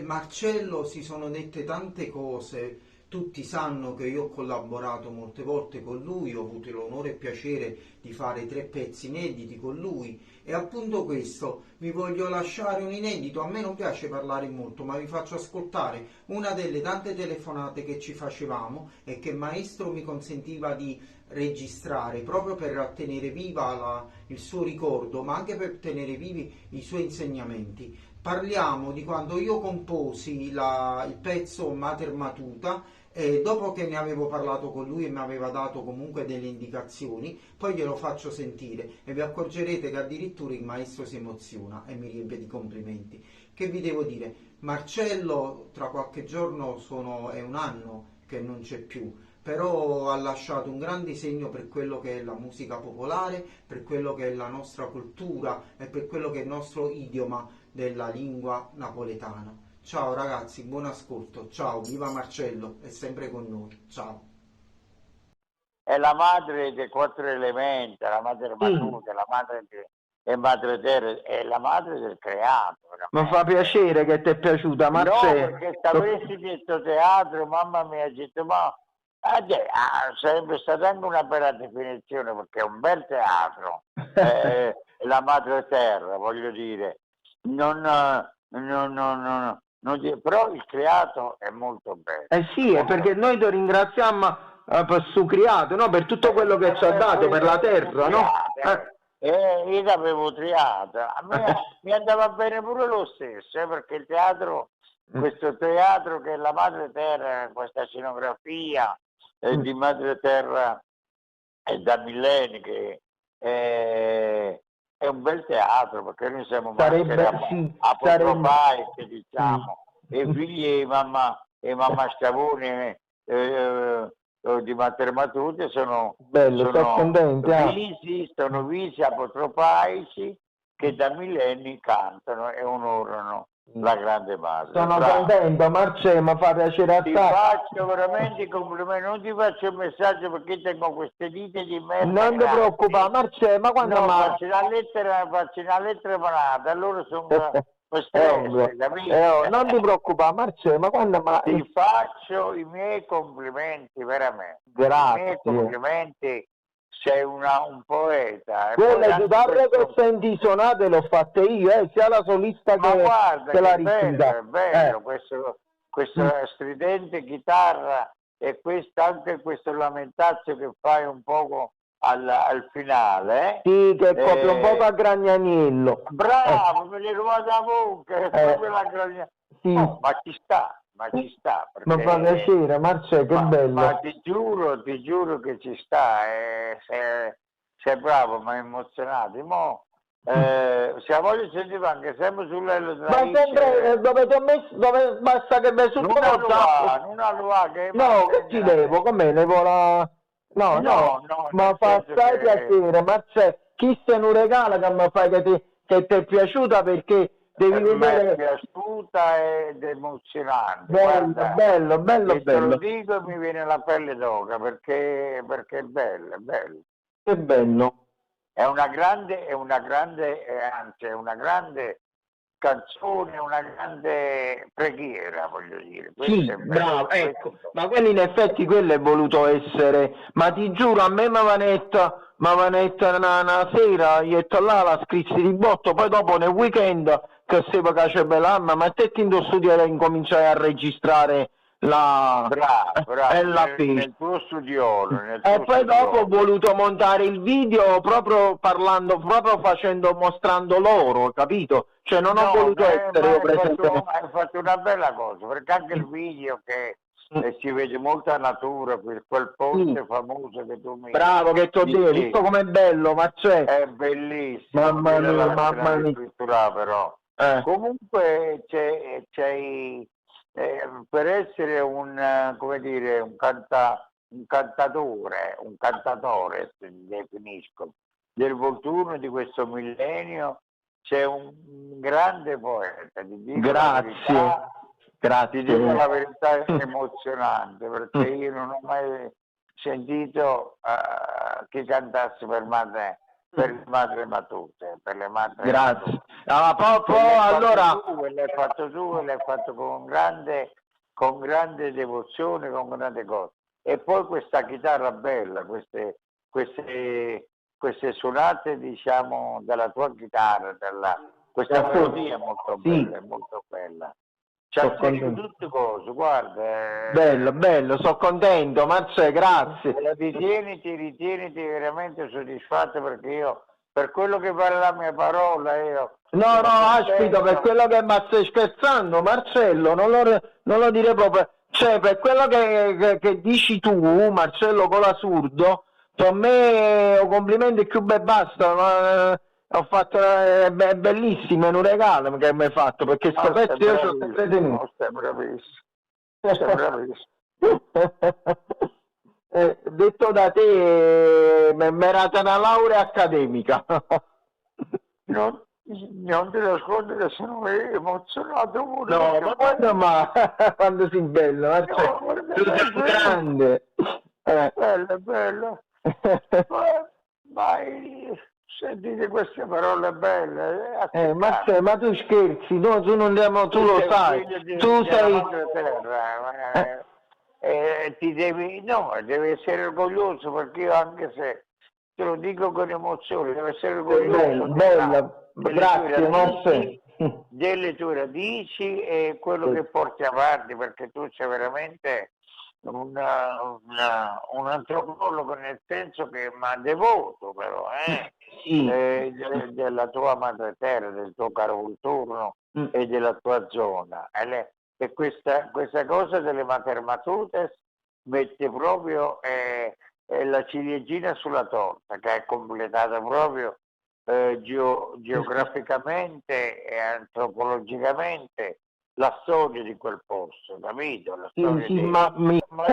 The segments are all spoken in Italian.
Marcello si sono dette tante cose, tutti sanno che io ho collaborato molte volte con lui, ho avuto l'onore e il piacere di fare 3 pezzi inediti con lui e appunto questo, vi voglio lasciare un inedito, a me non piace parlare molto, ma vi faccio ascoltare una delle tante telefonate che ci facevamo e che il maestro mi consentiva di registrare proprio per tenere viva il suo ricordo, ma anche per tenere vivi i suoi insegnamenti. Parliamo di quando io composi il pezzo Mater Matuta e dopo che ne avevo parlato con lui e mi aveva dato comunque delle indicazioni, poi glielo faccio sentire e vi accorgerete che addirittura il maestro si emoziona e mi riempie di complimenti. Che vi devo dire? Marcello tra qualche giorno è un anno che non c'è più, però ha lasciato un grande segno per quello che è la musica popolare, per quello che è la nostra cultura e per quello che è il nostro idioma della lingua napoletana. Ciao ragazzi, buon ascolto. Ciao, viva Marcello, è sempre con noi. Ciao. È la madre dei 4 elementi, la madre Matuta, la madre e madre terra, è la madre del creato. Mi fa piacere che ti è piaciuta, Marcello. No, perché se avessi detto teatro, mamma mia, ha detto, ma sarebbe stata anche una bella definizione, perché è un bel teatro, la madre terra, voglio dire. Però il creato è molto bello. Sì, è perché noi ti ringraziamo per suo creato, no? Per tutto quello che ci ha dato, per la terra, no? Io l'avevo triato, a me mi andava bene pure lo stesso, perché il teatro, questo teatro che è la madre terra, questa scenografia di madre terra è da millenni che è un bel teatro, perché noi siamo apotropaici, diciamo, e figli e mamma Scavone di Mater Matuta sono visi apotropaici che da millenni cantano e onorano la grande madre. Sono contento, Marcello, mi fa piacere a te. Ti faccio veramente i complimenti, non ti faccio il messaggio perché tengo queste dita di merda. Non ti preoccupare, Marcello, ma quando faccio una lettera manata, allora sono non ti preoccupare, Marcello, ma quando ti faccio i miei complimenti, veramente. Grazie. I miei complimenti. Sei un poeta. Quelle chitarre che senti suonate l'ho fatte io, sia la solista che la ritmica. È bello, questo stridente chitarra e anche questo lamentazio che fai un poco al finale. Sì, che copre un po' a Gragnaniello. Bravo, me l'hai rubato a bocca, proprio la Gragnaniello. Sì. Oh, ma ci sta. Perché, mi fa piacere, Marcello, che bello. Ma ti giuro che ci sta, sei bravo, mi hai emozionato. Se ha voglia sentire anche sempre sull'ello della ma sempre dove ti ho messo, dove basta che vai sul non allora che no, che ci devo, come devo la... No, ma fa assai piacere, Marcello, chi se non regala che mi fai che ti è piaciuta, perché devi vedere... Mi è piaciuta ed emozionante. Bello. Te lo dico e mi viene la pelle d'oca perché è bello, è bello. Che bello. È una grande canzone, una grande preghiera, voglio dire. Sì, bravo, ecco, ma quello in effetti quello è voluto essere, ma ti giuro, a me mi aveva detto una sera, io ho detto là, la scrissi di botto, poi dopo nel weekend, che sepa che c'è bella, ma te ti indo studiare e incominciai a registrare bravo, nel tuo studiolo. E poi dopo ho voluto montare il video proprio mostrando loro, capito? Cioè non ho voluto essere io presente. Hai fatto una bella cosa, perché anche il video che si vede molta natura, quel posto famoso che tu mi... Bravo, che ti ho detto, visto com'è bello, ma c'è... È bellissimo. Mamma mia. Però. Comunque per essere un cantatore, definisco, del Volturno di questo millennio, c'è un grande poeta. Grazie. Ti dico la verità, è emozionante, perché io non ho mai sentito chi cantasse per me per le madri matute, per le madri Grazie. matute. Ah, allora... L'hai fatto tu, l'hai fatto con grande devozione, con grande cosa. E poi questa chitarra bella, queste suonate, diciamo, della tua chitarra, questa melodia è molto bella, è molto bella. Ci azzecco tutte cose, guarda. Bello, sono contento, Marcè, grazie. Ritieniti veramente soddisfatto, perché io, per quello che vale la mia parola, io... No, aspetta, per quello che stai scherzando, Marcello, non lo dire proprio, cioè per quello che dici tu, Marcello con l'assurdo, per me un complimento più basta, ma, ho fatto, è bellissimo, è un regalo che mi hai fatto, perché sto pezzo io ci ho sempre tenuto. Sei bravissimo, sei bravissimo. Detto da te, mi era una laurea accademica. Non ti nascondo che sono emozionato pure. No, ma quando sei bello, tu sei un grande. Bello. Sentite queste parole belle. Ma tu scherzi, no, tu non andiamo, tu lo sai. Tu sei... terra, devi essere orgoglioso, perché io, anche se te lo dico con emozione, devi essere orgoglioso grazie Marcello, delle tue radici e quello che porti avanti, perché tu sei veramente un antropologo, nel senso che, ma devoto però, della tua madre terra, del tuo caro Volturno e della tua zona. E questa cosa delle Matermatutes mette proprio la ciliegina sulla torta, che è completata proprio geograficamente e antropologicamente la storia di quel posto, capito? La storia ma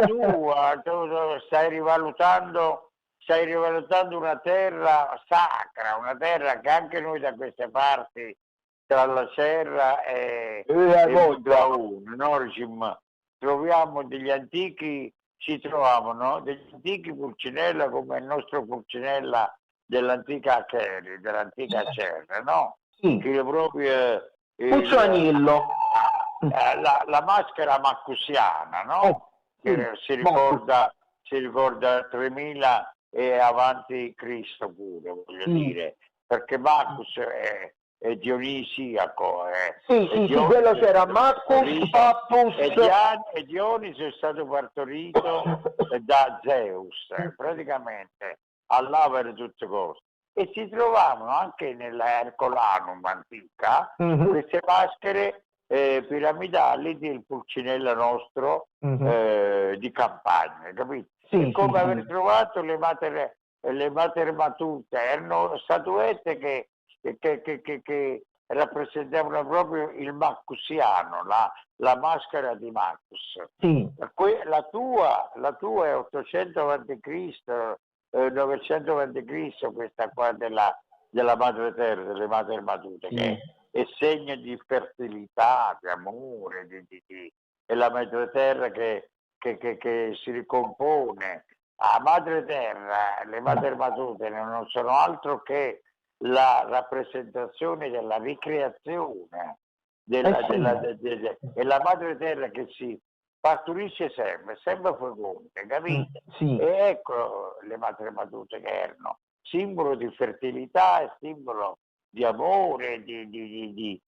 tu stai rivalutando una terra sacra, una terra che anche noi da queste parti, tra la Serra e Montauna, no? Troviamo degli antichi, degli antichi Pulcinella, come il nostro Pulcinella dell'antica Cerra, no? Sì. Che è proprio Puccianillo. La maschera maccusiana, no? Che si ricorda 3000 e avanti Cristo pure, voglio dire, perché Maccus è dionisiaco. Quello c'era Maccus, Pappus e Dionisi è stato partorito da Zeus, praticamente all'avere tutte cose. E si trovavano anche nella Ercolanum antica queste maschere piramidali del Pulcinella nostro di campagna, capito? Come aver trovato le Matermatute, erano statuette che rappresentavano proprio il Maccusiano, la maschera di Maccus. La tua è 800 a.C., 900 a.C., questa qua della madre terra, delle Matermatute, che è segno di fertilità, di amore, è la madre terra che si ricompone. A madre terra, le Matermatute non sono altro che la rappresentazione della ricreazione è la madre terra che si partorisce sempre feconde, capite? E ecco le Matermatute, che erano simbolo di fertilità e simbolo di amore e di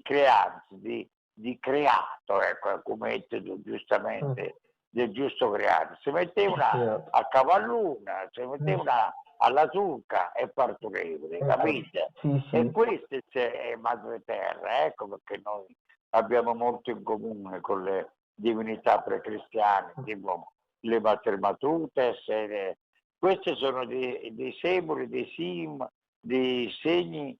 creanza, di creato, ecco, come hai detto tu giustamente, del giusto creato. Si metteva a cavalluna, si metteva alla turca e partorevole, capite? E questa è madre terra, ecco perché noi abbiamo molto in comune con le divinità precristiane, tipo le Matermatutes. Questi sono dei simboli, dei segni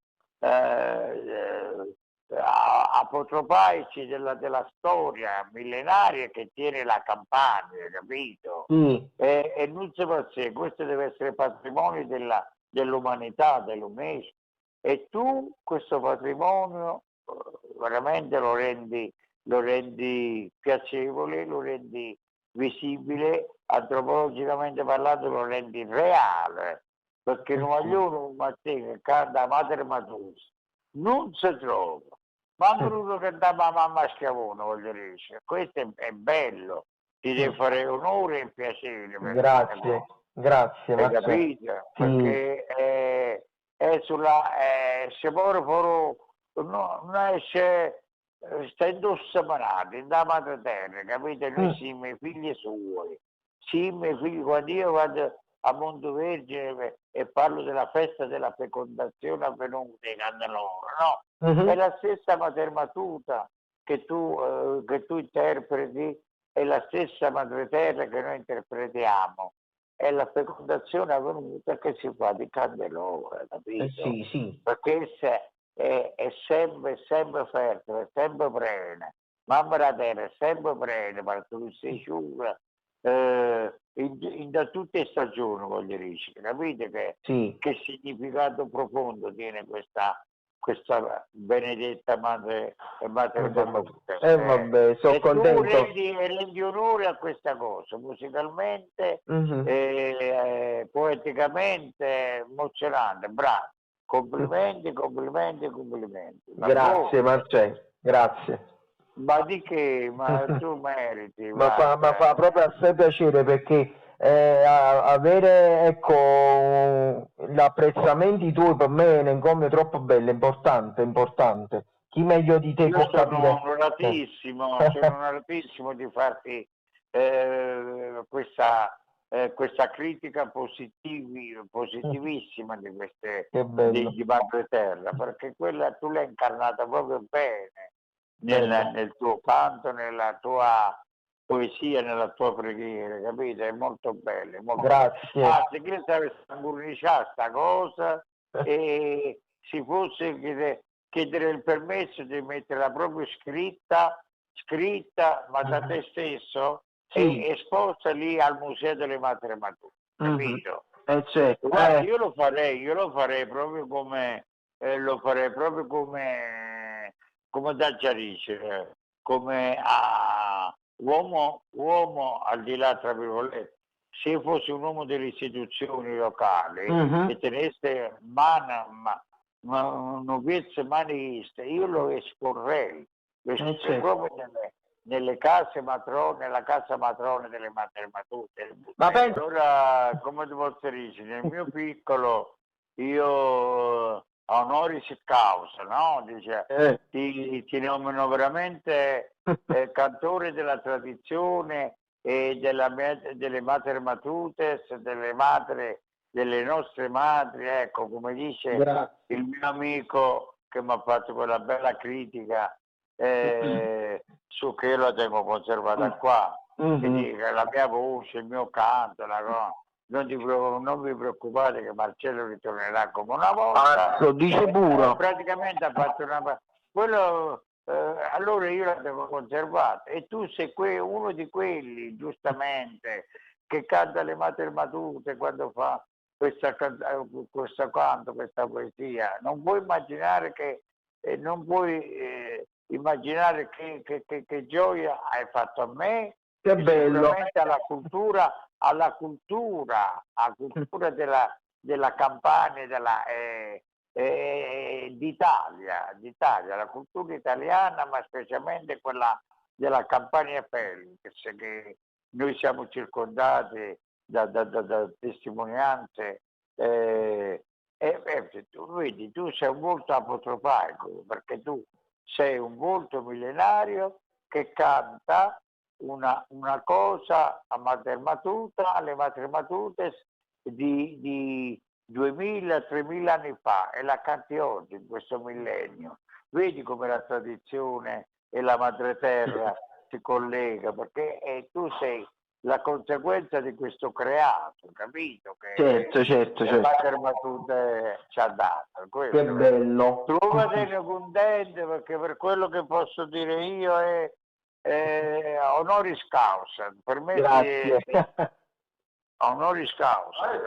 apotropaici della storia millenaria che tiene la Campania, capito? E non si può dire, questo deve essere patrimonio dell'umanità, dell'UNESCO, e tu questo patrimonio veramente lo rendi piacevole, lo rendi visibile, antropologicamente parlando lo rendi reale, perché non vogliono Matteo che canta Madre Matusa, non si trova. Ma ha voluto cantare la mamma Schiavone, voglio dire, questo è bello, ti deve fare onore e piacere. Grazie, grazie, Hai Marcello. capito? Sì. Perché è sulla, se poi non esce, sta indossa manati, da madre terra, capito? Noi siamo i figli suoi, siamo i figli, quando io vado a Montevergine e parlo della festa della fecondazione avvenuta che hanno loro, no? È la stessa Mater Matuta che tu interpreti, è la stessa madre terra che noi interpretiamo. È la fecondazione avvenuta che si fa di candelora, capito? Sì, sì. Perché è sempre fertile, è sempre prene. Mamma la terra è sempre prene, ma tu sei sciura da tutte le stagioni, voglio dire, capite che significato profondo tiene questa benedetta madre Matuta. Vabbè, sono contento. Tu rendi onore a questa cosa, musicalmente, poeticamente, emozionante, bravo. Complimenti. Grazie Marcello, grazie. Ma di che? Ma tu meriti. Ma fa proprio assai piacere, perché avere, ecco, gli apprezzamenti tuoi per me è un encomio troppo bello, importante. Chi meglio di te Io può sono capire? onoratissimo di farti questa critica positivissima di Madre Terra, perché quella tu l'hai incarnata proprio bene nel tuo canto, nella tua poesia, nella tua preghiera, capito? È molto bello. Grazie. Se che avesse amburniciato sta cosa e si fosse chiedere il permesso di metterla proprio scritta, ma da te stesso, e esposta lì al Museo delle Madre Matuta, capito? Certo. Guarda, io lo farei proprio come da Giarisce, come uomo al di là, tra virgolette. Se io fossi un uomo delle istituzioni locali e tenesse un piezza manista, io lo esporrei, proprio nelle case matrone, nella casa matrone delle Madre Matute. Allora, come ti posso dire, nel mio piccolo io honoris causa, no? Dice, ti nomino veramente cantore della tradizione e delle Madre Matutes, delle nostre madri, ecco, come dice il mio amico che mi ha fatto quella bella critica su che io la tengo conservata qua, quindi la mia voce, il mio canto, non vi preoccupate che Marcello ritornerà come una volta. Lo dice pure. Praticamente ha fatto allora io la devo conservata, e tu sei uno di quelli, giustamente, che canta le Madre Matute quando fa questo canto, questa poesia. Non puoi immaginare che che gioia hai fatto a me, che bello, sicuramente alla cultura della Campania, d'Italia, la cultura italiana, ma specialmente quella della Campania Felix, che noi siamo circondati da testimonianze. Tu vedi, tu sei un volto apotropaico, perché tu sei un volto millenario che canta una cosa a Mater Matuta, alle Madre Matutes di 2000-3000 anni fa, e la canti oggi in questo millennio. Vedi come la tradizione e la madre terra si collega, perché tu sei la conseguenza di questo creato, capito? Che certo. Mater Matute ci ha dato. Che bello. Trovatene contento, perché per quello che posso dire io è honoris causa. Per me Grazie. honoris causa.